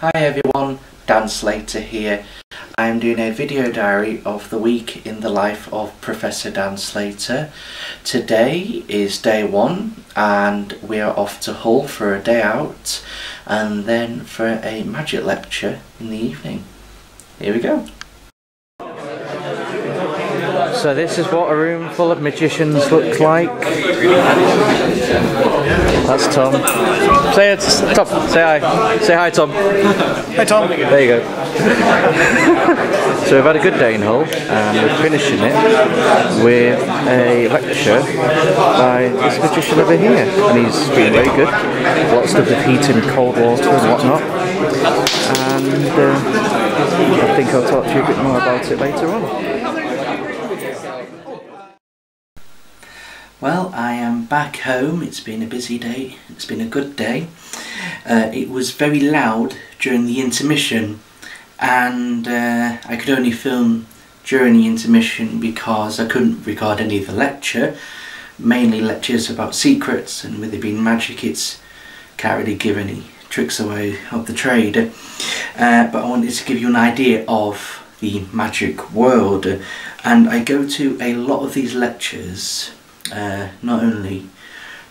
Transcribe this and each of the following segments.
Hi everyone, Dan Slater here. I am doing a video diary of the week in the life of Professor Dan Slater. Today is day one and we are off to Hull for a day out and then for a magic lecture in the evening. Here we go. So this is what a room full of magicians looks like. That's Tom. Say it, Tom. Say hi. Say hi, Tom. Hi, Tom. There you go. So we've had a good day in Hull, and we're finishing it with a lecture by this magician over here, and he's been very good. Lots of heat and cold water and whatnot. And I think I'll talk to you a bit more about it later on. Well, I am back home. It's been a busy day. It's been a good day. It was very loud during the intermission, and I could only film during the intermission because I couldn't record any of the lecture. Mainly lectures about secrets, and with it being magic, can't really give any tricks away of the trade. But I wanted to give you an idea of the magic world, and I go to a lot of these lectures. Not only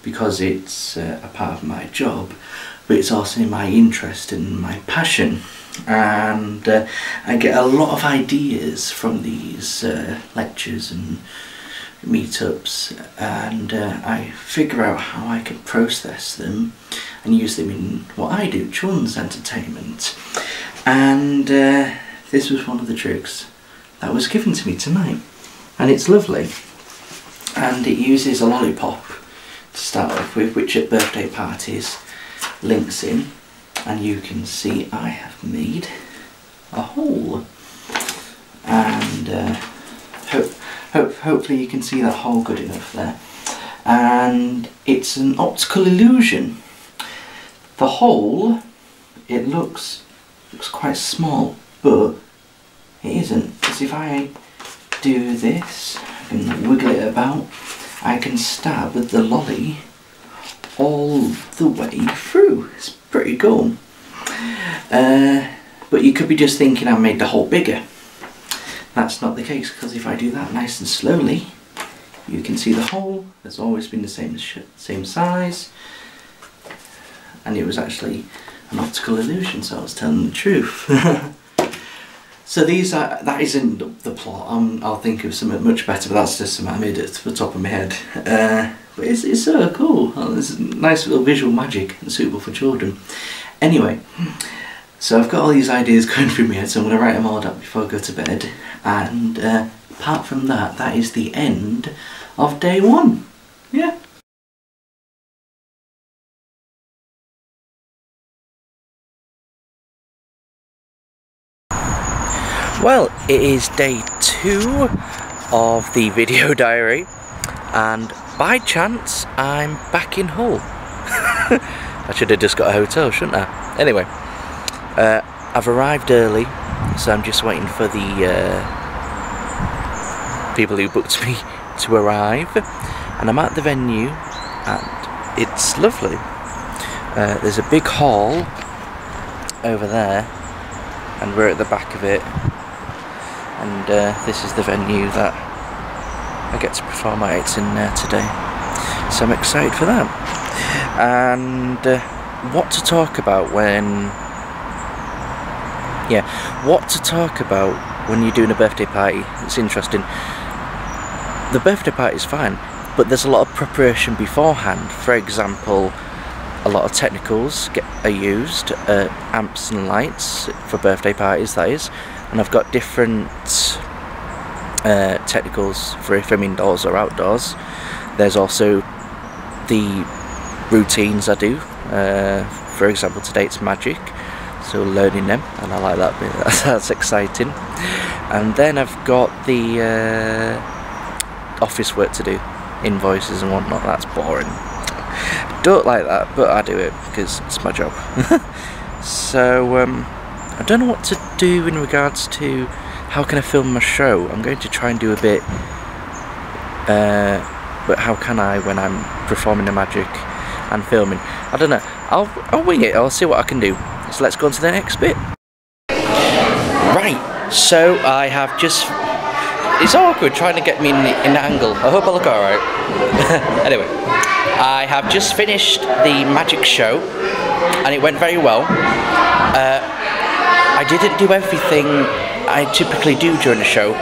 because it's a part of my job, but it's also my interest and my passion, and I get a lot of ideas from these lectures and meetups, and I figure out how I can process them and use them in what I do, children's entertainment. And this was one of the tricks that was given to me tonight, and it's lovely. And it uses a lollipop to start off with, which at birthday parties links in, and you can see I have made a hole, and hopefully you can see that hole good enough there. And it's an optical illusion. The hole, it looks quite small, but it isn't, because if I do this and wiggle it about, I can stab with the lolly all the way through. It's pretty cool. But you could be just thinking I made the hole bigger. That's not the case, because if I do that nice and slowly, you can see the hole has always been the same size, and it was actually an optical illusion, so I was telling the truth. So that isn't the plot. I'll think of something much better, but that's just something I made it to the top of my head. But it's so cool. It's nice little visual magic and suitable for children. Anyway, so I've got all these ideas going through my head, so I'm going to write them all down before I go to bed. And apart from that, that is the end of day one. Yeah. Well, it is day 2 of the video diary, and by chance I'm back in Hull. I should have just got a hotel, shouldn't I? Anyway, I've arrived early, so I'm just waiting for the people who booked me to arrive, and I'm at the venue and it's lovely. There's a big hall over there and we're at the back of it. And this is the venue that I get to perform my acts in today. So I'm excited for that. And what to talk about when... Yeah, what to talk about when you're doing a birthday party. It's interesting. The birthday party is fine, but there's a lot of preparation beforehand. For example, a lot of technicals are used, amps and lights for birthday parties, that is. And I've got different technicals for if I'm indoors or outdoors. There's also the routines I do. For example, today it's magic, so learning them, and I like that bit. That's exciting. And then I've got the office work to do, invoices and whatnot. That's boring. Don't like that, but I do it because it's my job. So I don't know what to do in regards to how can I film my show. I'm going to try and do a bit, but how can I when I'm performing the magic and filming? I don't know. I'll wing it. I'll see what I can do. So let's go on to the next bit. Right, so I have just... It's awkward trying to get me in the angle. I hope I look alright. Anyway, I have just finished the magic show and it went very well. I didn't do everything I typically do during the show.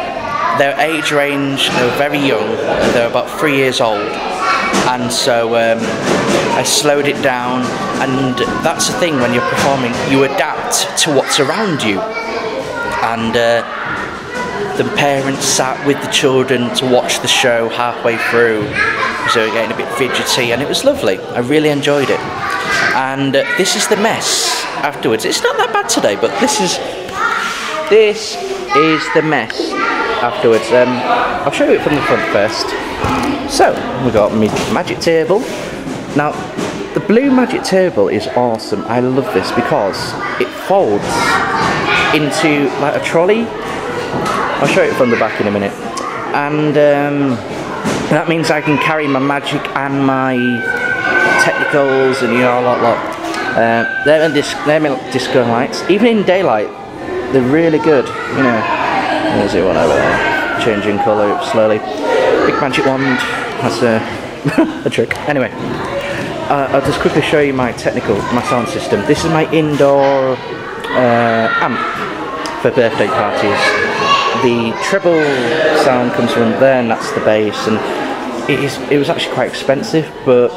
Their age range, they were very young, they were about 3 years old, and so I slowed it down, and that's the thing when you're performing, you adapt to what's around you. And the parents sat with the children to watch the show halfway through, so they were getting a bit fidgety, and it was lovely. I really enjoyed it. And this is the mess afterwards. It's not that bad today, but this is the mess afterwards. I'll show you it from the front first. So we got my magic table. Now the blue magic table is awesome. I love this because it folds into like a trolley. I'll show you it from the back in a minute. And that means I can carry my magic and my technicals and a lot. They're my disco lights. Even in daylight, they're really good. There's the one over there, changing colour slowly. Big magic wand, that's a trick. Anyway, I'll just quickly show you my sound system. This is my indoor amp for birthday parties. The treble sound comes from there, and that's the bass. And it was actually quite expensive, but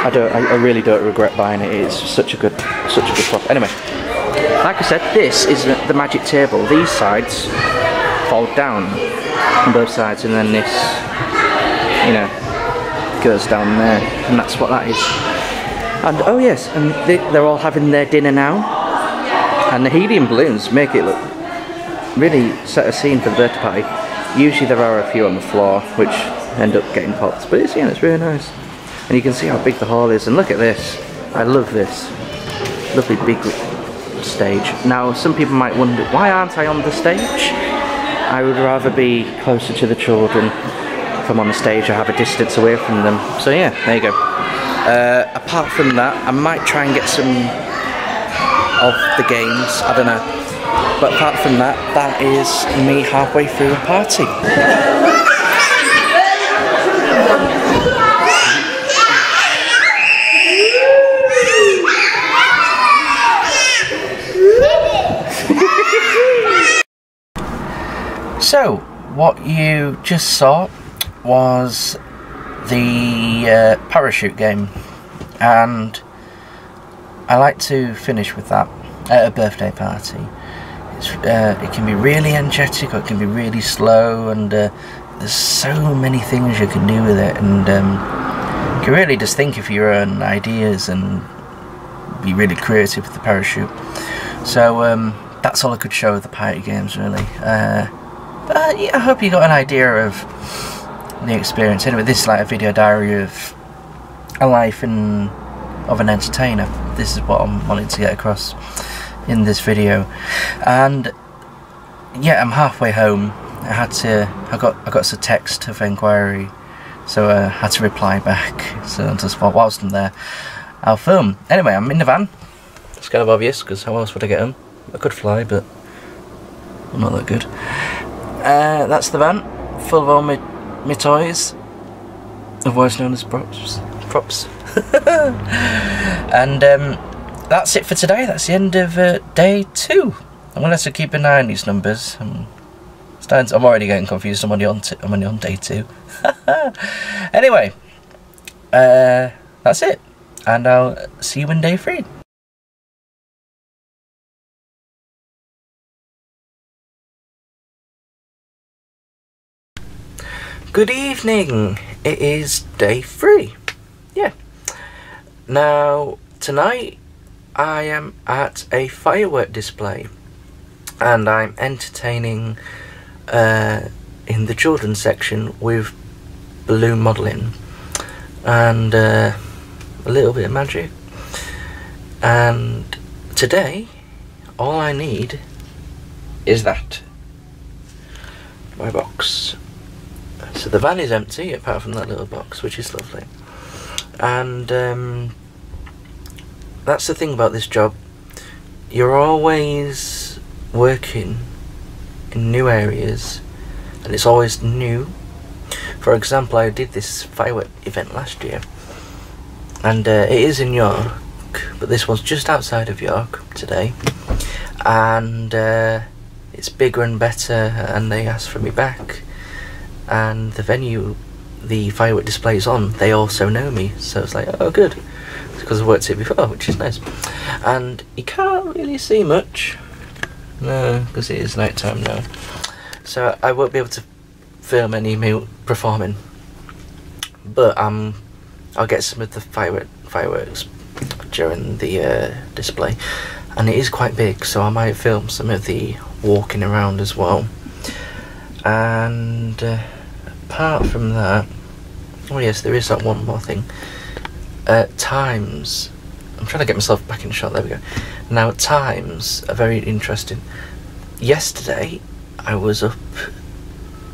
I really don't regret buying it. It's such a good prop. Anyway. Like I said, this is the magic table. These sides fold down on both sides, and then this, goes down there, and that's what that is. And oh yes, and they're all having their dinner now, and the helium balloons make it look really set a scene for the birthday party. Usually there are a few on the floor which end up getting popped, but it's really nice. And you can see how big the hall is, and look at this. I love this. Lovely big stage. Now some people might wonder, why aren't I on the stage? I would rather be closer to the children. If I'm on the stage, I have a distance away from them. So yeah, there you go. Apart from that, I might try and get some of the games, I don't know. But apart from that, that is me halfway through a party. So, what you just saw was the parachute game, and I like to finish with that at a birthday party. It can be really energetic, or it can be really slow, and there's so many things you can do with it, and you can really just think of your own ideas and be really creative with the parachute. So that's all I could show of the party games, really. But yeah, I hope you got an idea of the experience. Anyway, this is like a video diary of a life of an entertainer. This is what I'm wanting to get across in this video. And yeah, I'm halfway home. I got a text of inquiry, so I had to reply back. So I just thought, whilst I'm there, I'll film. Anyway, I'm in the van. It's kind of obvious, because how else would I get home? I could fly, but I'm not that good. That's the van, full of all my toys, otherwise known as props. And that's it for today. That's the end of day 2. I'm gonna have to keep an eye on these numbers. I'm already getting confused. I'm only on day 2. Anyway, that's it, and I'll see you in day 3. Good evening, it is day 3. Yeah. Now, tonight I am at a firework display, and I'm entertaining in the children's section with balloon modelling and a little bit of magic. And today, all I need is that, my box. So the van is empty apart from that little box, which is lovely. And that's the thing about this job. you're always working in new areas, and it's always new. For example, I did this firework event last year, and it is in York, but this one's just outside of York today, and it's bigger and better, and they asked for me back, and the venue the firework display is on, they also know me, so it's like, oh good, because I've worked here before, which is nice. And you can't really see much, no, because it is night time now, so I won't be able to film any me performing, but I'll get some of the fireworks during the display, and it is quite big, so I might film some of the walking around as well. And apart from that, oh yes, there is that one more thing. Times, I'm trying to get myself back in shot, there we go. Now times are very interesting. Yesterday I was up,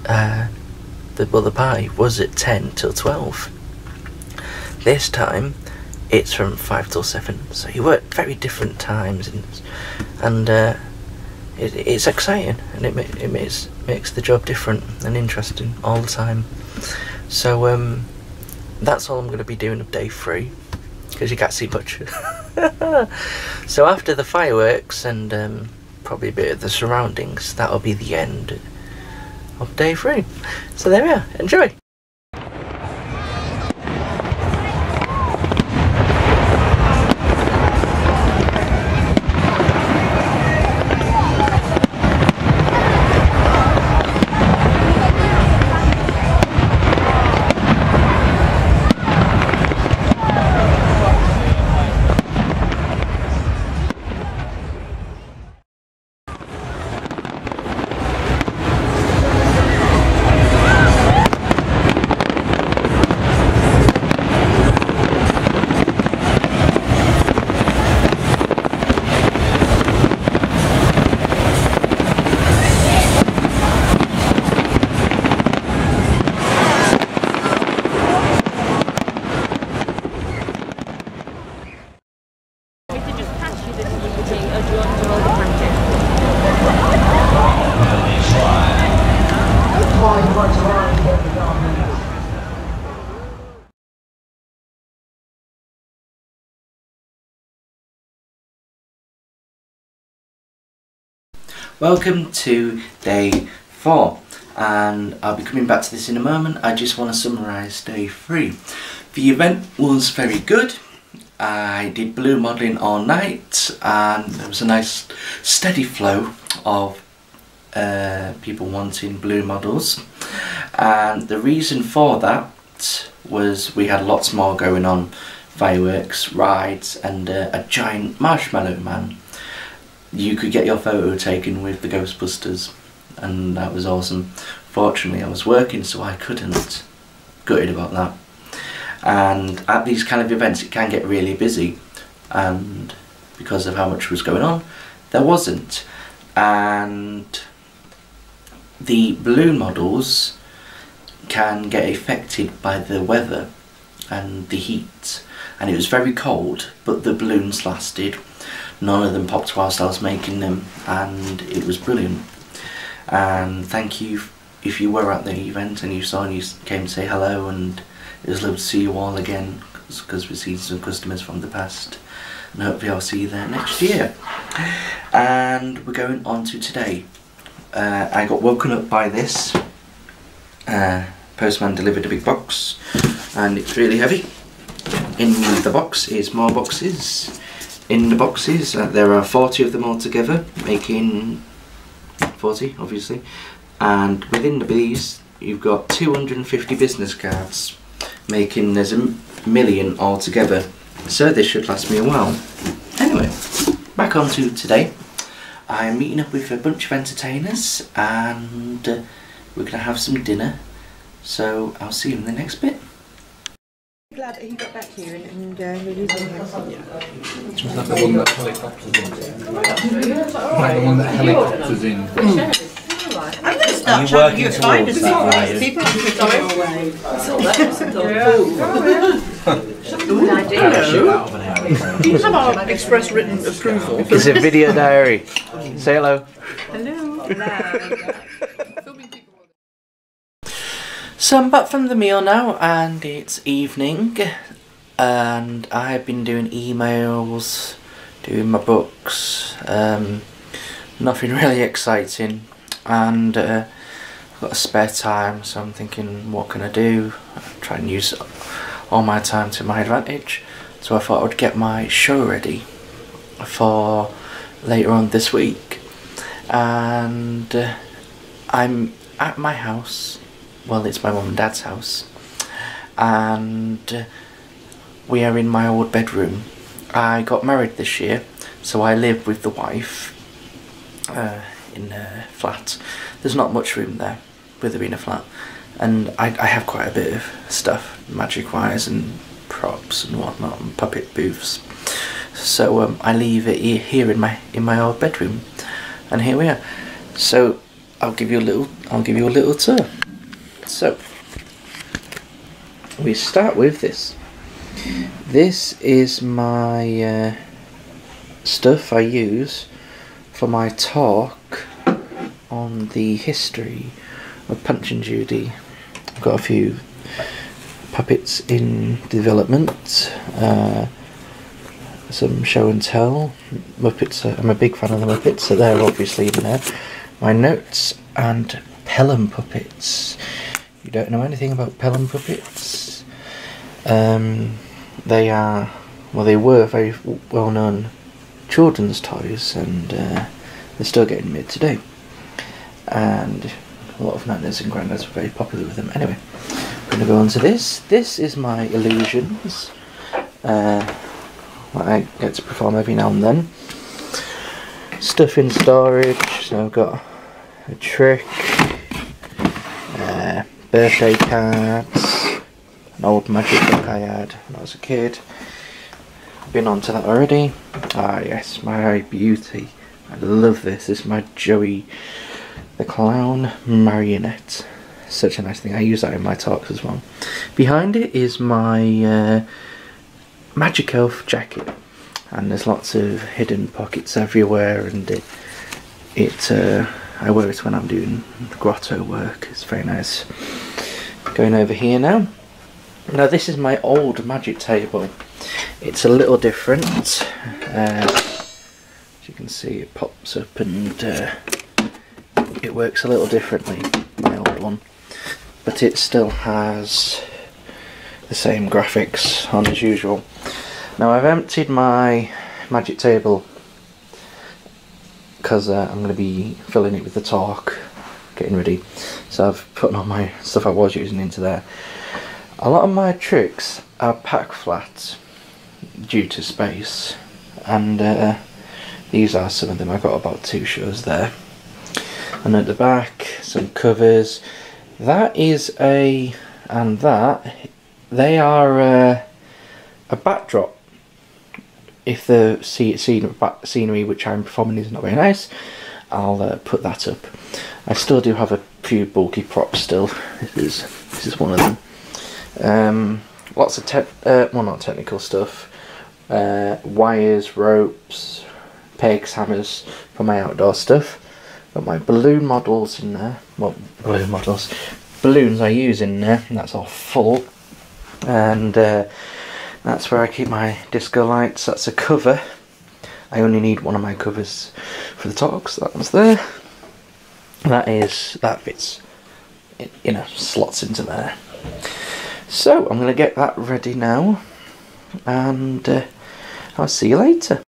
the party was at 10 till 12. This time it's from 5 till 7, so you work very different times, and it's exciting, and it makes the job different and interesting all the time. So that's all I'm going to be doing of day 3, because you can't see much. So after the fireworks and probably a bit of the surroundings, that'll be the end of day 3. So there we are, enjoy! Welcome to day 4, and I'll be coming back to this in a moment. I just want to summarise day 3. The event was very good. I did balloon modelling all night, and there was a nice steady flow of people wanting balloon models, and the reason for that was we had lots more going on: fireworks, rides, and a giant marshmallow man. You could get your photo taken with the Ghostbusters, and that was awesome. Fortunately I was working, so I couldn't. Gutted about that. And at these kind of events it can get really busy, and because of how much was going on, there wasn't. And the balloon models can get affected by the weather and the heat, and it was very cold, but the balloons lasted. None of them popped whilst I was making them, and it was brilliant. And thank you if you were at the event and you saw and you came to say hello, and it was lovely to see you all again, because we've seen some customers from the past, and hopefully I'll see you there next year. And we're going on to today. I got woken up by this. Postman delivered a big box, and it's really heavy. In the box is more boxes. In the boxes there are 40 of them all together, making 40 obviously, and within these you've got 250 business cards, making there's a million all together, so this should last me a while. Anyway, back on to today. I'm meeting up with a bunch of entertainers, and we're going to have some dinner, so I'll see you in the next bit. Glad that he got back here and we're using him. Is that the one that helicopters in? The one that helicopters in. I'm going to start charging you $5 people are taking away. Shoot out of an You have our express written approval. It's a video diary. Say hello. Hello. So I'm back from the meal now, and it's evening, and I've been doing emails, doing my books, nothing really exciting, and I've got a spare time, so I'm thinking, what can I do? Try and use all my time to my advantage. So I thought I would get my show ready for later on this week, and I'm at my house. Well, it's my mum and dad's house, and we are in my old bedroom. I got married this year, so I live with the wife in a flat. There's not much room there, with it being a flat, and I have quite a bit of stuff, magic wires and props and whatnot, and puppet booths. So I leave it here in my old bedroom, and here we are. So I'll give you a little tour. So we start with this. This is my stuff I use for my talk on the history of Punch and Judy. I've got a few puppets in development, some show and tell. Muppets, I'm a big fan of the Muppets, so they're obviously in there. My notes and Pelham puppets. You don't know anything about Pelham puppets? They were very well known children's toys, and they're still getting made today. And a lot of nannies and granddads were very popular with them. Anyway, I'm going to go on to this. This is my illusions. I get to perform every now and then. Stuff in storage. So I've got a trick, birthday cards, an old magic book I had when I was a kid. Been on to that already. Ah yes, my beauty. I love this. This is my Joey the Clown marionette. Such a nice thing. I use that in my talks as well. Behind it is my Magic Elf jacket, and there's lots of hidden pockets everywhere, and I wear it when I'm doing grotto work. It's very nice. Going over here now. Now this is my old magic table. It's a little different. As you can see, it pops up and it works a little differently, my old one. But it still has the same graphics on as usual. Now I've emptied my magic table because I'm going to be filling it with the talk, getting ready. So I've put all my stuff I was using into there. A lot of my tricks are packed flat due to space, and these are some of them. I've got about 2 shows there. And at the back, some covers. That is they are a backdrop. If the scenery which I'm performing is not very nice, I'll put that up. I still do have a few bulky props still. This is one of them. Lots of well, not technical stuff. Wires, ropes, pegs, hammers for my outdoor stuff. Got my balloon models in there. Well, balloons I use in there, and that's all full. And that's where I keep my disco lights. That's a cover. I only need one of my covers for the talks. That one's there. That fits, slots into there. So I'm going to get that ready now, and I'll see you later.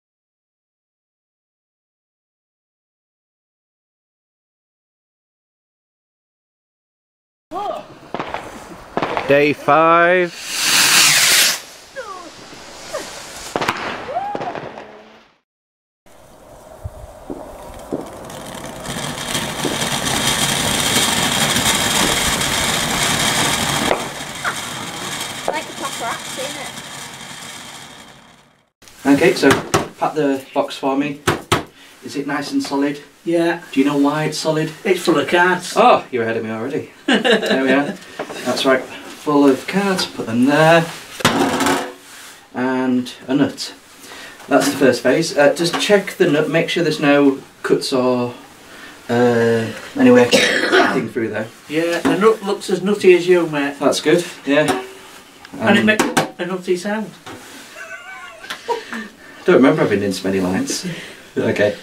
Day 5. Okay, so pack the box for me. Is it nice and solid? Yeah. Do you know why it's solid? It's full of cards. Oh, you're ahead of me already. There we are. That's right. Full of cards. Put them there. And a nut. That's the first phase. Just check the nut, make sure there's no cuts or anywhere thing through there. Yeah, the nut looks as nutty as you, mate. That's good, yeah. And it makes a nutty sound. Don't remember having in so many lines. Okay.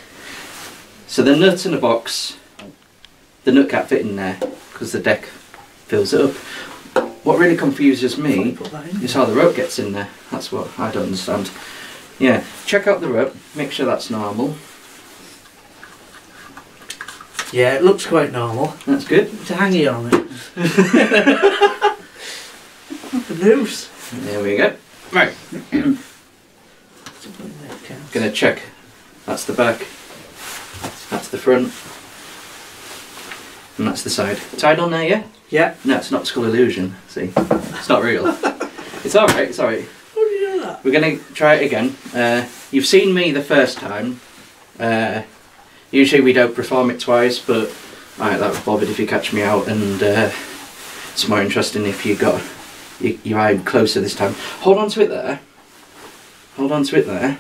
So the nut in the box, the nut can't fit in there because the deck fills it up. What really confuses me is how the rope gets in there. That's what I don't understand. Yeah, check out the rope, make sure that's normal. Yeah, it looks quite normal. That's good. It's a hangy on it. The noose. There we go. Right. Gonna check. That's the back. That's the front. And that's the side. Tied on there, yeah? Yeah. No, it's not Skull Illusion. See? It's not real. It's alright, it's alright. How do you know that? We're gonna try it again. You've seen me the first time. Usually we don't perform it twice, but I ain't that bothered if you catch me out, and it's more interesting if you got your eye closer this time. Hold on to it there. Hold on to it there.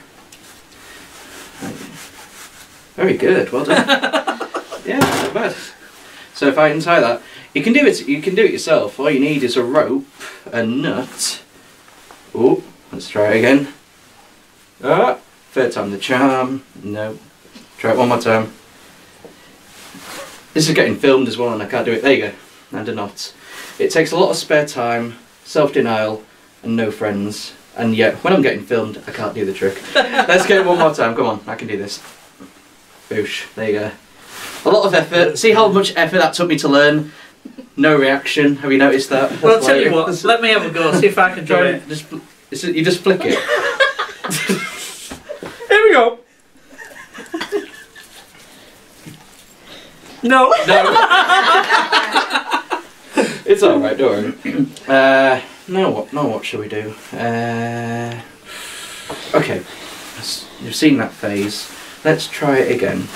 Very good, well done. Yeah, not bad. So if I untie that, you can do it yourself. All you need is a rope, a nut. Oh, let's try it again. Ah, third time the charm. No. Try it one more time. This is getting filmed as well and I can't do it. There you go. And a knot. It takes a lot of spare time, self-denial and no friends. And yet, when I'm getting filmed, I can't do the trick. Let's get it one more time. Come on, I can do this. Boosh. There you go. A lot of effort. See how much effort that took me to learn? No reaction. Have you noticed that? Well, I'll tell you what. Let me have a go. See if I can do it. You just flick it. Here we go. No. No. It's alright, don't worry. Now what shall we do? Okay, you've seen that phase. Let's try it again.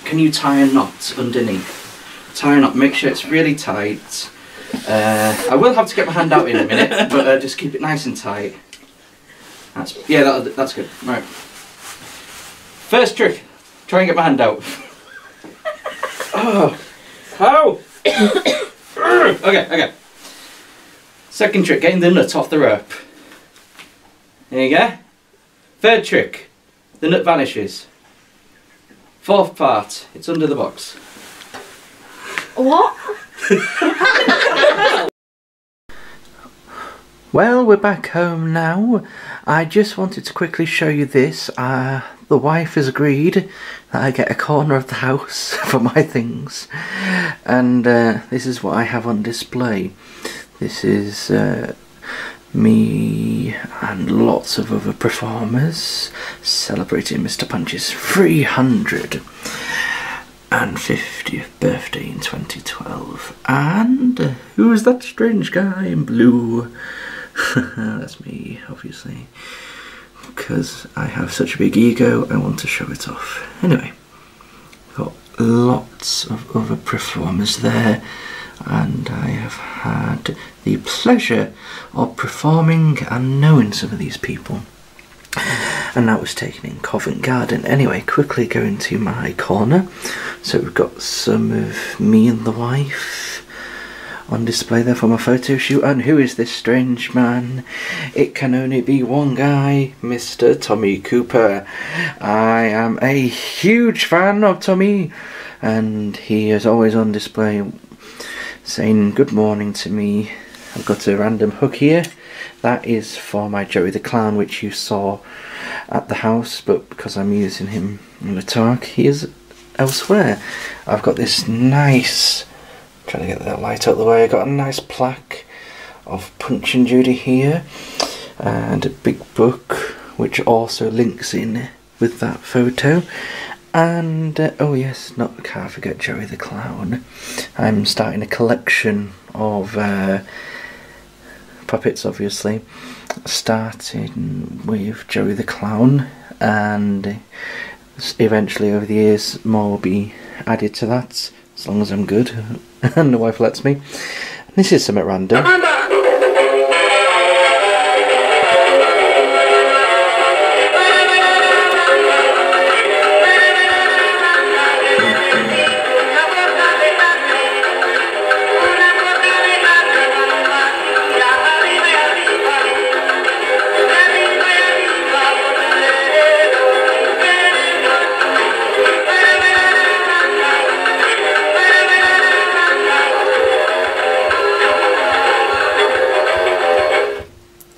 Can you tie a knot underneath? Tie a knot, make sure it's really tight. I will have to get my hand out in a minute, but just keep it nice and tight. That's good. Right. First trick, try and get my hand out. Oh, how? Okay. Second trick, getting the nut off the rope. There you go. Third trick, the nut vanishes. Fourth part, it's under the box. What? Well, we're back home now. I just wanted to quickly show you this. The wife has agreed that I get a corner of the house for my things. And this is what I have on display. This is me and lots of other performers celebrating Mr. Punch's 350th birthday in 2012. And who's that strange guy in blue? That's me, obviously. Because I have such a big ego, I want to show it off. Anyway, got lots of other performers there, and I have had the pleasure of performing and knowing some of these people. And that was taken in Covent Garden. Anyway, quickly going to my corner. So we've got some of me and the wife on display there for my photo shoot. And who is this strange man? It can only be one guy, Mr. Tommy Cooper. I am a huge fan of Tommy, and he is always on display saying good morning to me. I've got a random hook here. That is for my Joey the Clown, which you saw at the house, but because I'm using him in the talk, he is elsewhere. I've got this nice, trying to get that light out of the way, I've got a nice plaque of Punch and Judy here, and a big book which also links in with that photo. And oh yes, can't forget Joey the Clown. I'm starting a collection of puppets, obviously, starting with Joey the Clown, and eventually over the years more will be added to that, as long as I'm good and the wife lets me. This is something random.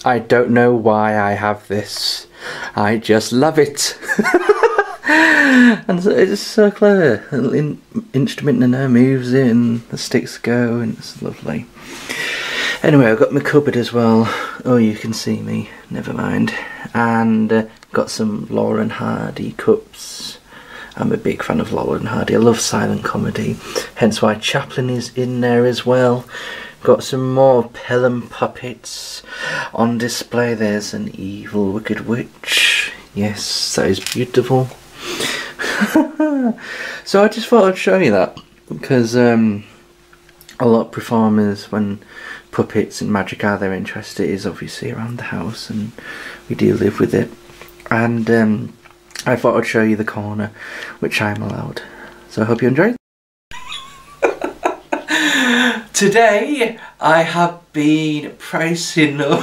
I don't know why I have this. I just love it. And it's so clever. A little instrument and it moves in, the sticks go, and it's lovely. Anyway, I've got my cupboard as well. Oh, you can see me. Never mind. And got some Laurel and Hardy cups. I'm a big fan of Laurel and Hardy. I love silent comedy. Hence why Chaplin is in there as well. Got some more Pelham puppets on display. There's an evil wicked witch. Yes, that is beautiful. So I just thought I'd show you that, because a lot of performers, when puppets and magic are their interest, it is obviously around the house, and we do live with it. And I thought I'd show you the corner, which I'm allowed. So I hope you enjoy. Today I have been pricing up.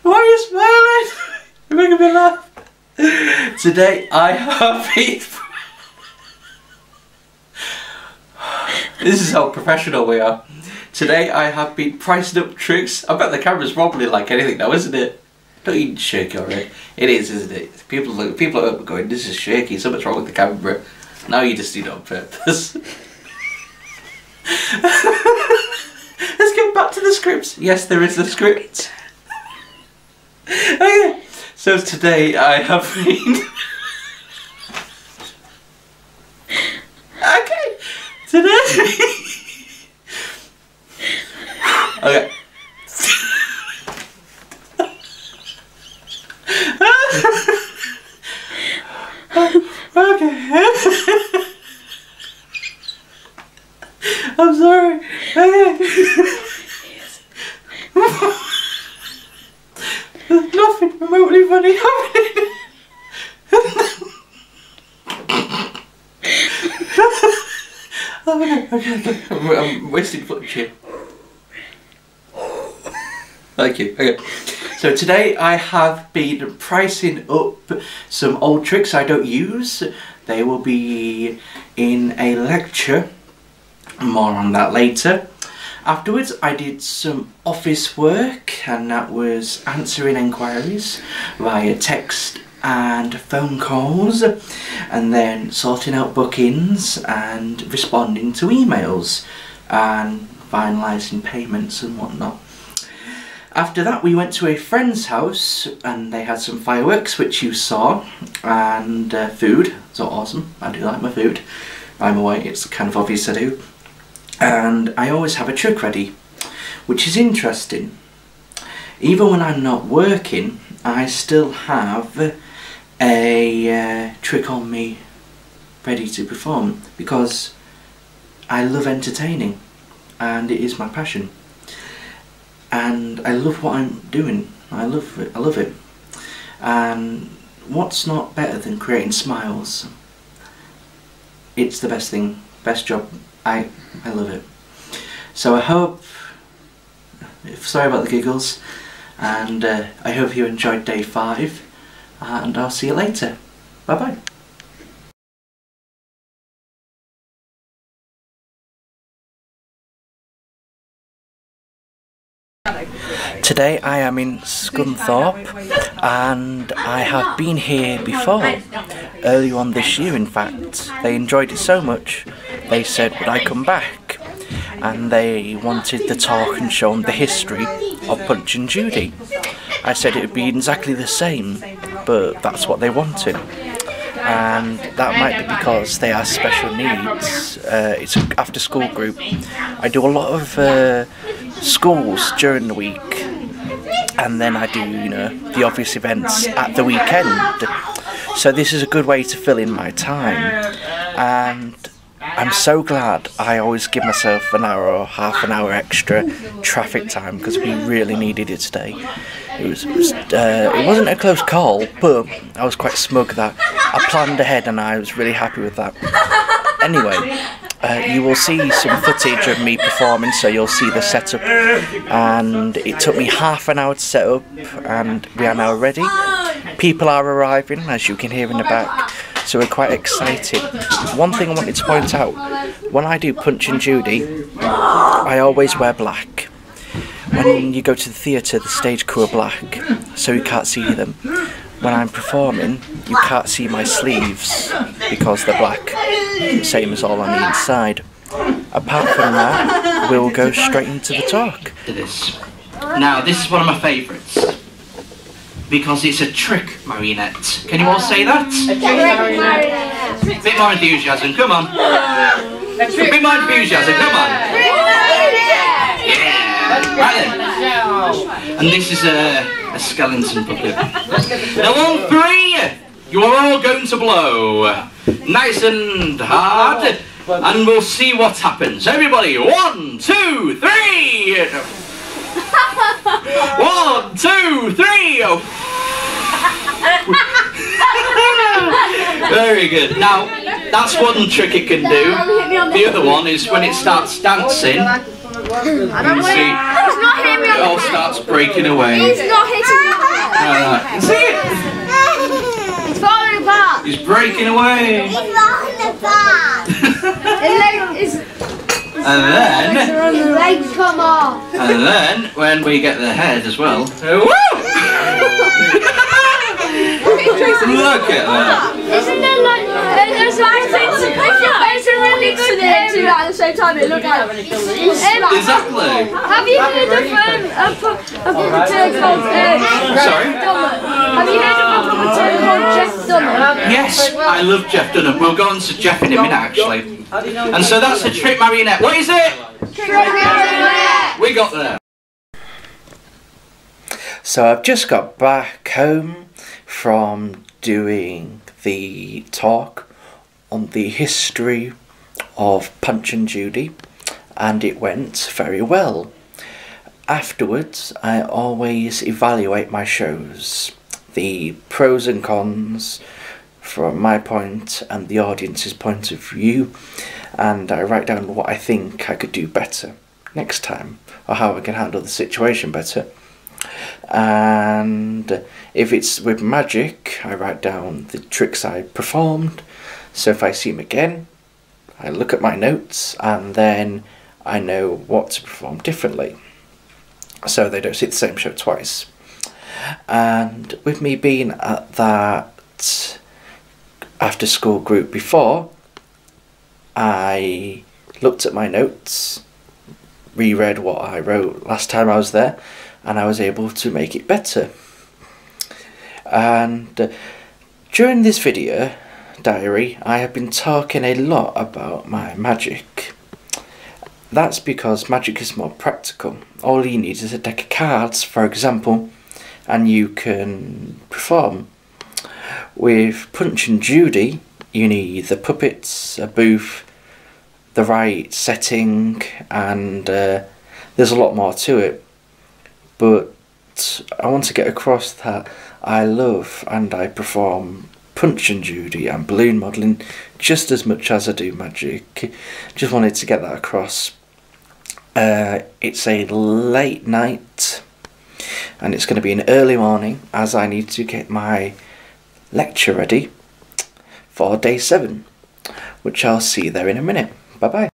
Why are you smiling? You're making me laugh. Today I have been... This is how professional we are. Today I have been pricing up tricks. I bet the camera's wobbling like anything now, isn't it? Don't you shake your head. It is, isn't it? People at home going, this is shaky, something's wrong with the camera. Now you just did it on purpose. Let's get back to the scripts. Yes, there is a script. Okay. So today I have been... Okay. Today... Okay. Okay. I'm sorry. Okay. There's nothing remotely funny happening. Okay. I'm wasting footage here. Thank you. Okay. So today I have been pricing up some old tricks I don't use. They will be in a lecture. More on that later. Afterwards I did some office work, and that was answering enquiries via text and phone calls, and then sorting out bookings and responding to emails and finalising payments and whatnot. After that we went to a friend's house and they had some fireworks, which you saw, and food. So awesome. I do like my food. I'm away, it's kind of obvious I do. And I always have a trick ready, which is interesting. Even when I'm not working, I still have a trick on me ready to perform, because I love entertaining and it is my passion. And I love what I'm doing. I love it. And what's not better than creating smiles? It's the best thing, best job. I love it. So I hope, sorry about the giggles, and I hope you enjoyed day 5, and I'll see you later. Bye bye. Today I am in Scunthorpe, and I have been here before, earlier on this year in fact. They enjoyed it so much, they said would I come back, and they wanted to talk and show them the history of Punch and Judy. I said it would be exactly the same, but that's what they wanted. And that might be because they have special needs. It's an after school group. I do a lot of schools during the week, and then I do, you know, the obvious events at the weekend. So this is a good way to fill in my time, and I'm so glad I always give myself an hour or half an hour extra traffic time, because we really needed it today. It wasn't a close call, but I was quite smug that I planned ahead, and I was really happy with that. Anyway, you will see some footage of me performing, so you'll see the setup, and it took me half an hour to set up, and we are now ready. People are arriving, as you can hear in the back, so we're quite excited. One thing I wanted to point out, when I do Punch and Judy, I always wear black. when you go to the theatre, the stage crew are black, so you can't see them. When I'm performing, you can't see my sleeves because they're black, same as all on the inside. Apart from that, we'll go straight into the talk. Now, this is one of my favourites, because it's a trick marionette. Can you all say that? A trick marionette. A bit more enthusiasm, come on. A bit more enthusiasm, come on. Yeah! Right then. And this is a skeleton puppet. Now on 3, you are all going to blow. Nice and hard. And we'll see what happens. Everybody, 1, 2, 3! 1, 2, 3! Very good. Now, that's one trick it can do. The other one is when it starts dancing, you can see it all starts breaking away. He's not hitting me. See it? It's falling apart. He's breaking away. It's falling apart. And then, His legs come off. and then, when we get the head as well. Woo! Look at that. Isn't there like there's like things it's a really good thing to at the same time it looks like Exactly. Have you heard of a puppeteer called Sorry? Dunlop? Have you heard of a puppeteer called Jeff Dunlop? Yes, I love Jeff Dunham. We'll go on to Jeff in a minute actually. And so that's a trick marionette. What is it? Trick marionette. We got there. So I've just got back home from doing the talk on the history of Punch and Judy, and it went very well. Afterwards, I always evaluate my shows, the pros and cons from my point and the audience's point of view, and I write down what I think I could do better next time, or how I can handle the situation better. And if it's with magic, I write down the tricks I performed, so if I see them again, I look at my notes and then I know what to perform differently, so they don't see the same show twice. And with me being at that after school group before, I looked at my notes, reread what I wrote last time I was there, and I was able to make it better. And during this video diary, I have been talking a lot about my magic. That's because magic is more practical. All you need is a deck of cards, for example, and you can perform. With Punch and Judy, you need the puppets, a booth, the right setting, and there's a lot more to it. But I want to get across that I love and I perform Punch and Judy and balloon modelling just as much as I do magic. Just wanted to get that across. It's a late night and it's going to be an early morning as I need to get my lecture ready for day 7, which I'll see you there in a minute. Bye bye.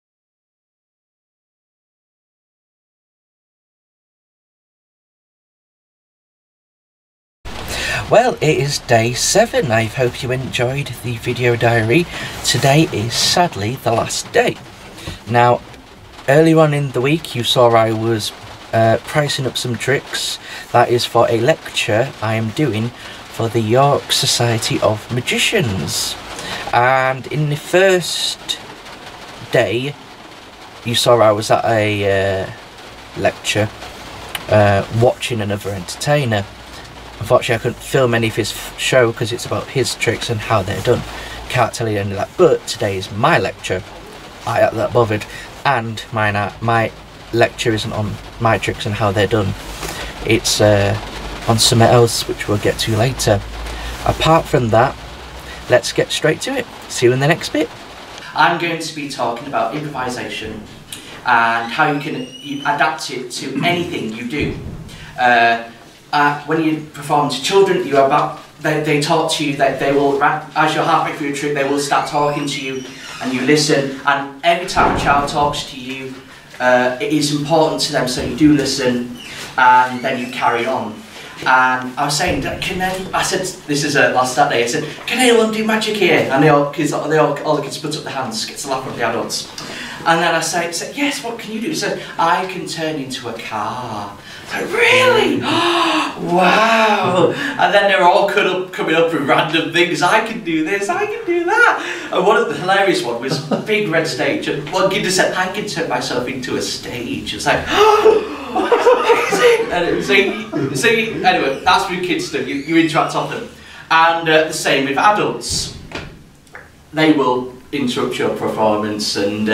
Well, it is day 7. I hope you enjoyed the video diary. Today is sadly the last day. Now, earlier on in the week you saw I was pricing up some tricks. That is for a lecture I am doing for the York Society of Magicians. And in the first day you saw I was at a lecture watching another entertainer. Unfortunately, I couldn't film any of his show because it's about his tricks and how they're done. Can't tell you any of that. But today is my lecture. I ain't that bothered. And my lecture isn't on my tricks and how they're done. It's on something else, which we'll get to later. Apart from that, let's get straight to it. See you in the next bit. I'm going to be talking about improvisation and how you can adapt it to anything you do. When you perform to children, they talk to you, they will, as you're halfway through a trick, they will start talking to you and you listen, and every time a child talks to you, it is important to them, so you do listen. and then you carry on. And I was saying, I said, this is last Saturday, I said, can anyone do magic here? And all the kids put up their hands, gets a laugh from the adults. And then I said, yes, what can you do? He said, I can turn into a car. I said, really? Wow. And then they're all coming up with random things. I can do this, I can do that. And one of the hilarious one was a big red stage. And one kid just said, I can turn myself into a stage. It's like, oh, that's amazing. And so anyway, that's with kids stuff. You interact off them. And the same with adults. They will interrupt your performance, and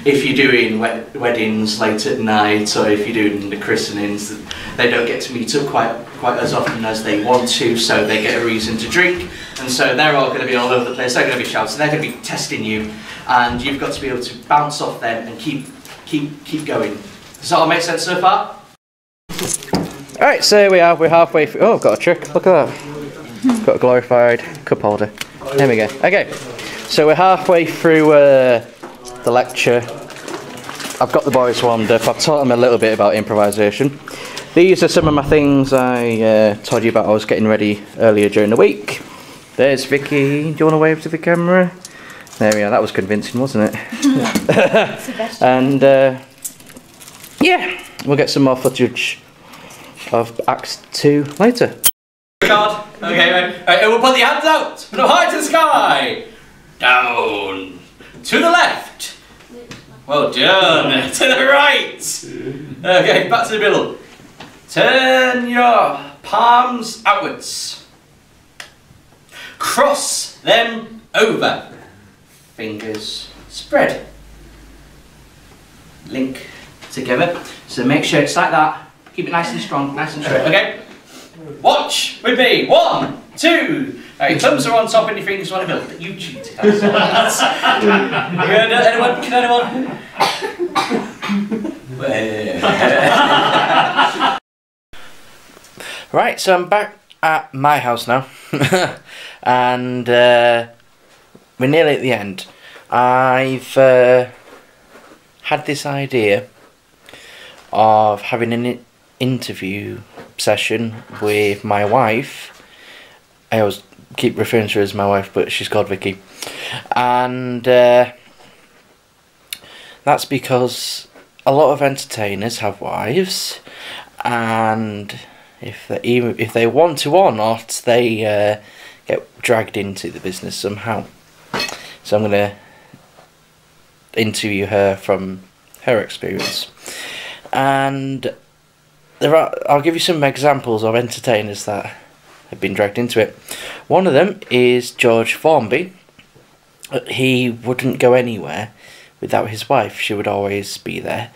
if you're doing weddings late at night, or if you're doing the christenings, they don't get to meet up quite as often as they want to, so they get a reason to drink, and so they're all going to be all over the place. They're going to be shouting, they're going to be testing you, and you've got to be able to bounce off them and keep going. Does that all make sense so far? Alright, so here we are, we're halfway through. Oh, I've got a trick, look at that. Got a glorified cup holder. There we go. Okay. So we're halfway through the lecture. I've got the boys warmed up. I've taught them a little bit about improvisation. These are some of my things I told you about I was getting ready earlier during the week. There's Vicky. Do you want to wave to the camera? There we are. That was convincing, wasn't it? And yeah, we'll get some more footage of Act 2 later. God. Okay, right. Everyone put the hands out. From high to the sky. Down. To the left. Well done. To the right. Okay, back to the middle. Turn your palms outwards. Cross them over. Fingers spread. Link together. So make sure it's like that. Keep it nice and strong, nice and straight. Okay? Watch with me. 1, 2. Your thumbs are on top and your fingers on the middle. You cheated. That's anyone? Can anyone? Right, so I'm back at my house now, and we're nearly at the end. I've had this idea of having an interview session with my wife. I always keep referring to her as my wife, but she's called Vicky, and that's because a lot of entertainers have wives, and if they want to or not, they get dragged into the business somehow. So I'm going to interview her from her experience, and I'll give you some examples of entertainers that have been dragged into it. One of them is George Formby. He wouldn't go anywhere without his wife. She would always be there,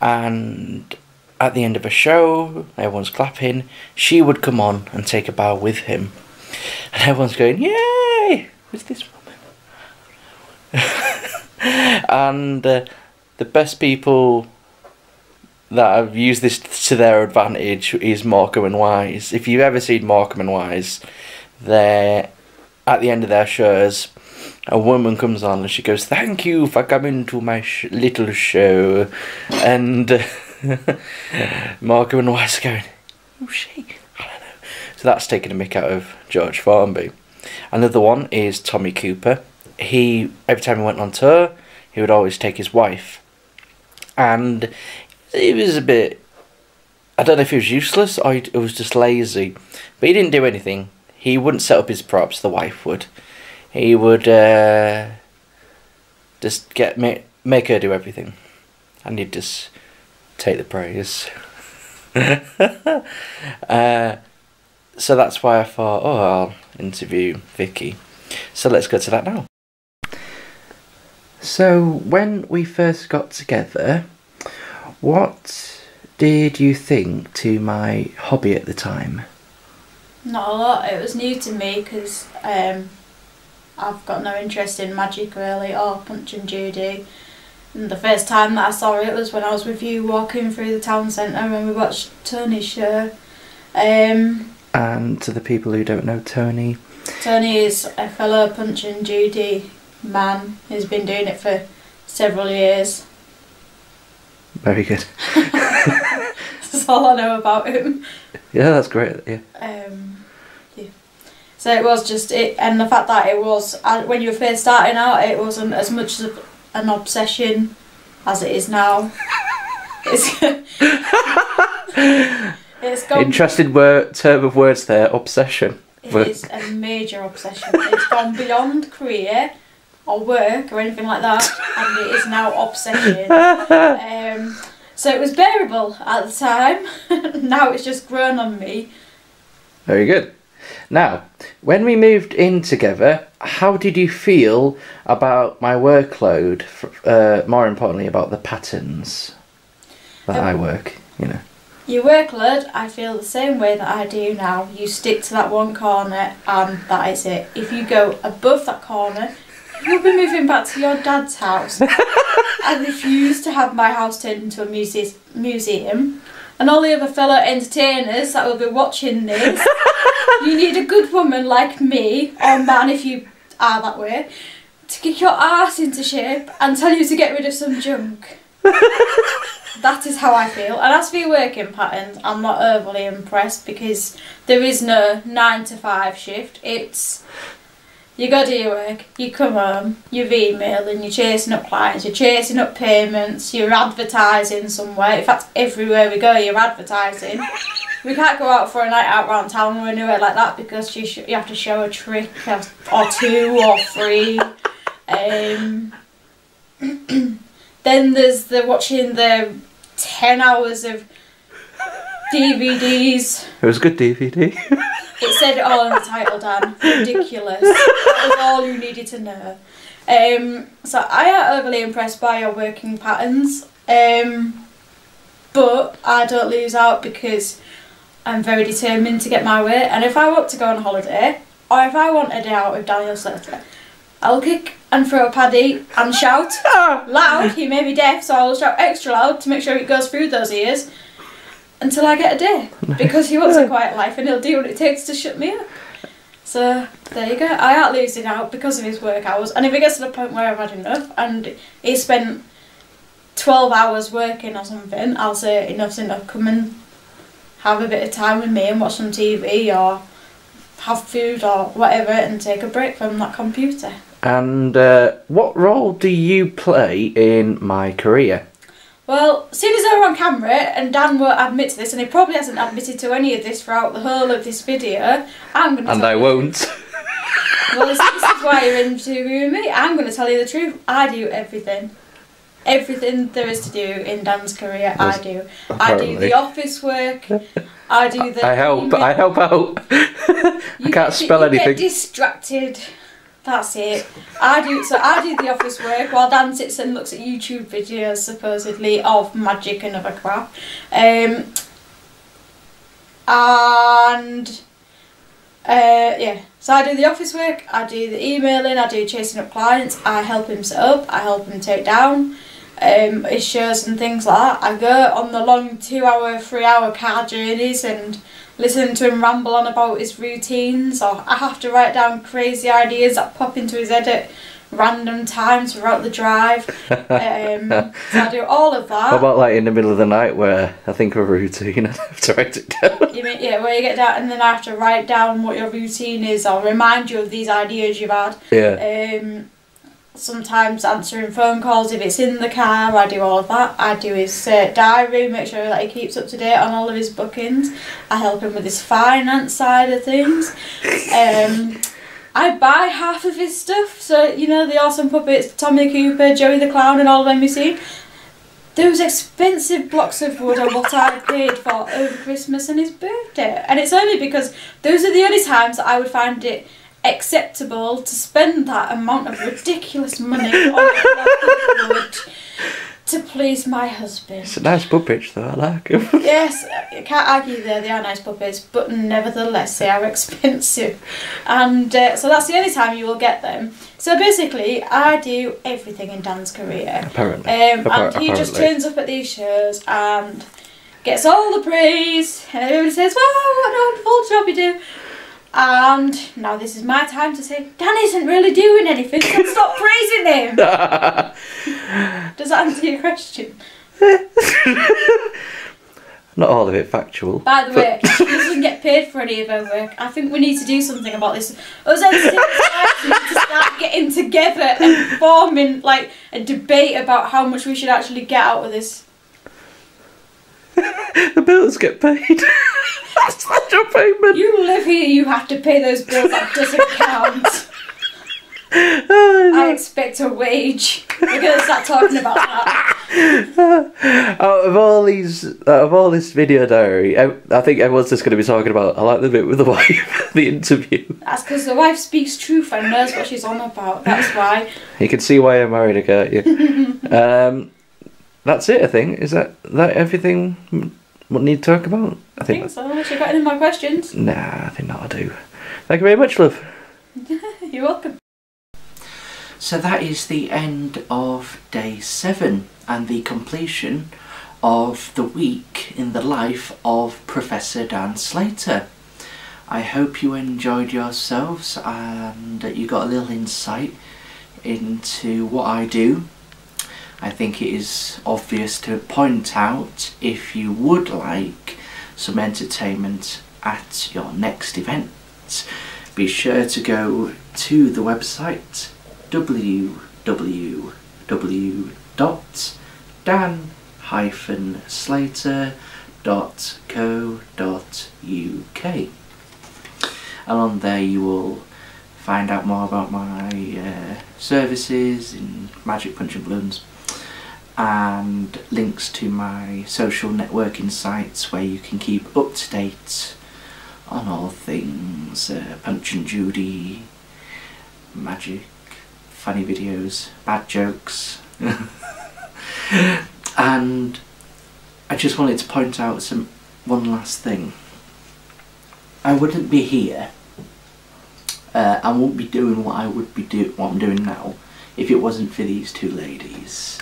and at the end of a show, everyone's clapping, she would come on and take a bow with him, and everyone's going, yay, who's this woman? And the best people that have used this to their advantage is Morecambe and Wise. If you've ever seen Morecambe and Wise, they're at the end of their shows, a woman comes on and she goes, thank you for coming to my little show, and Morecambe and Wise are going, who's she? I don't know. So that's taking a mick out of George Formby. Another one is Tommy Cooper. Every time he went on tour, he would always take his wife, and he was a bit, I don't know if he was useless or he was just lazy, but he didn't do anything. He wouldn't set up his props, the wife would. He would just make her do everything, and he'd just take the praise. So that's why I thought, oh, I'll interview Vicky. So let's go to that now. So when we first got together, what did you think to my hobby at the time? Not a lot. It was new to me because I've got no interest in magic really, or Punch and Judy. And the first time that I saw it was when I was with you walking through the town centre and we watched Tony's show. And to the people who don't know Tony is a fellow Punch and Judy man. He's been doing it for several years. Very good. That's all I know about him. Yeah, that's great. Yeah. Yeah. So it was just it, and the fact that it was when you were first starting out, it wasn't as much of an obsession as it is now. It's gone. Interesting term of words there. Obsession. It is a major obsession. It's gone beyond career or work or anything like that, and it is now obsession. So it was bearable at the time. Now it's just grown on me. Very good. Now, when we moved in together, how did you feel about my workload? More importantly, about the patterns that I work, you know. Your workload, I feel the same way that I do now. You stick to that one corner and that is it. If you go above that corner, you'll be moving back to your dad's house. I refuse to have my house turned into a museum. And all the other fellow entertainers that will be watching this, you need a good woman like me, or man if you are that way, to kick your arse into shape and tell you to get rid of some junk. That is how I feel. And as for your working patterns, I'm not overly impressed because there is no 9 to 5 shift. It's you go do your work, you come home, you're emailing, you're chasing up clients, you're chasing up payments, you're advertising somewhere. In fact, everywhere we go, you're advertising. We can't go out for a night out round town or anywhere like that because you have to show a trick or 2 or 3. Then there's the watching the 10 hours of DVDs. It was a good DVD. It said it all in the title, Dan. Ridiculous. That was all you needed to know. So I am overly impressed by your working patterns, but I don't lose out because I'm very determined to get my way. And if I want to go on holiday, or if I want a day out with Daniel Slater, I'll kick and throw a paddy and shout loud. He may be deaf, so I'll shout extra loud to make sure it goes through those ears until I get a day, because he wants a quiet life and he'll do what it takes to shut me up. So there you go. I ain't losing out because of his work hours. And if it gets to the point where I've had enough and he spent 12 hours working or something, I'll say enough's enough. Come and have a bit of time with me and watch some TV or have food or whatever and take a break from that computer. And what role do you play in my career? Well, as soon as they're on camera, and Dan won't admit to this, and he probably hasn't admitted to any of this throughout the whole of this video, I'm going to And I won't. Well, this is why you're interviewing me. I'm going to tell you the truth. I do everything. Everything there is to do in Dan's career, I do. Apparently. I do the office work. I do the... I help out. I can't spell anything. You get distracted. That's it. I do the office work while Dan sits and looks at YouTube videos supposedly of magic and other crap. Yeah. So I do the office work, I do the emailing, I do chasing up clients, I help him set up, I help him take down his shows and things like that. I go on the long 2-hour, 3-hour car journeys and listen to him ramble on about his routines, or I have to write down crazy ideas that pop into his head at random times throughout the drive. So I do all of that. What about like in the middle of the night where I think of a routine and I have to write it down? You mean, yeah, where you get down and then I have to write down what your routine is or remind you of these ideas you've had. Yeah. Sometimes answering phone calls if it's in the car, I do all of that. I do his diary, make sure that he keeps up to date on all of his bookings. I help him with his finance side of things. I buy half of his stuff, so you know the awesome puppets, Tommy Cooper, Joey the Clown and all of them you see. Those expensive blocks of wood are what I paid for over Christmas and his birthday. And it's only because those are the only times that I would find it acceptable to spend that amount of ridiculous money on wood to please my husband. It's a nice puppet though, I like them. Yes, I can't argue they are nice puppets, but nevertheless they are expensive. And so that's the only time you will get them. So basically, I do everything in Dan's career. Apparently. And he just turns up at these shows and gets all the praise, and everybody says, "Wow, what a wonderful job you do." And now this is my time to say, Dan isn't really doing anything, so stop praising him. Does that answer your question? Not all of it factual. By the way, she doesn't get paid for any of her work. I think we need to do something about this. Us entertainment types need to start getting together and forming like a debate about how much we should actually get out of this. The bills get paid. That's not your payment. You live here, you have to pay those bills. That doesn't count. I expect a wage. We're gonna start talking about that. Out of all this video diary, I think everyone's just going to be talking about. I like the bit with the wife, the interview. That's because the wife speaks truth and knows what she's on about. That's why. You can see why I married her, can't you? That's it. I think is that everything we need to talk about. I think so. Unless you've got any more questions. Nah, I think that'll do. Thank you very much, love. You're welcome. So that is the end of day 7 and the completion of the week in the life of Professor Dan Slater. I hope you enjoyed yourselves and you got a little insight into what I do. I think it is obvious to point out if you would like some entertainment at your next event. Be sure to go to the website www.dan-slater.co.uk, and on there you will find out more about my services in Magic Punch and Balloons, and links to my social networking sites where you can keep up to date on all things Punch and Judy, magic, funny videos, bad jokes. And I just wanted to point out one last thing. I wouldn't be here, I won't be doing what I'm doing now if it wasn't for these two ladies.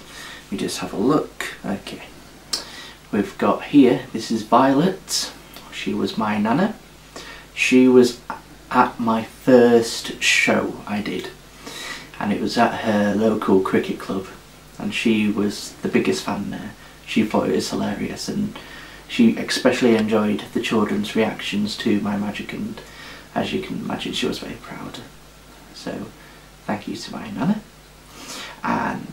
We just have a look. Okay, we've got here, this is Violet. She was my nana. She was at my first show I did, and it was at her local cricket club, and she was the biggest fan there. She thought it was hilarious, and she especially enjoyed the children's reactions to my magic, and as you can imagine she was very proud. So thank you to my nana. And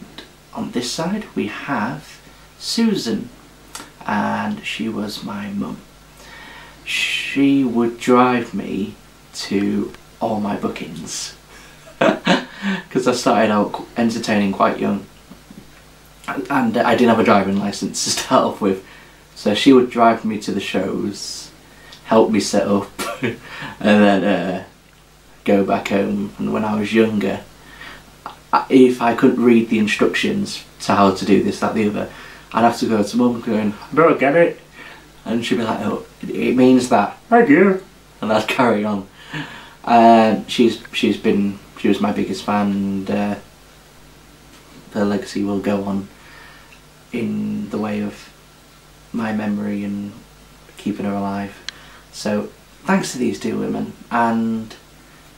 on this side we have Susan, and she was my mum. She would drive me to all my bookings because I started out entertaining quite young, and I didn't have a driving licence to start off with, so she would drive me to the shows, help me set up and then go back home. And when I was younger, if I couldn't read the instructions to how to do this, that, the other, I'd have to go to mum going, I don't get it, and she'd be like, oh, it means that. I do. And I'd carry on. She was my biggest fan, and her legacy will go on in the way of my memory and keeping her alive. So thanks to these two women, and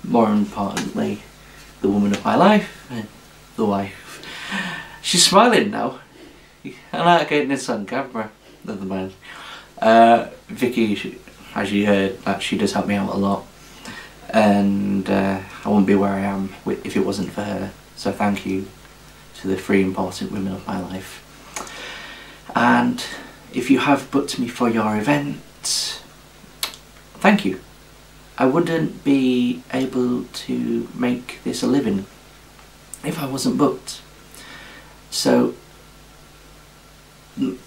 more importantly, the woman of my life, the wife. She's smiling now. I like getting this on camera. Never mind. Vicky, as you heard, that she does help me out a lot, and I wouldn't be where I am if it wasn't for her. So thank you to the 3 important women of my life. And if you have booked me for your event, thank you. I wouldn't be able to make this a living if I wasn't booked. So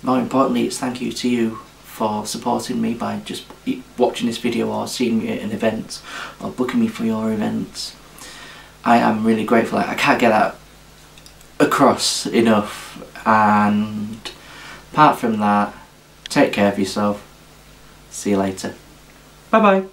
more importantly, it's thank you to you for supporting me by just watching this video or seeing me at an event or booking me for your events. I am really grateful. I can't get that across enough, and apart from that, take care of yourself. See you later. Bye bye.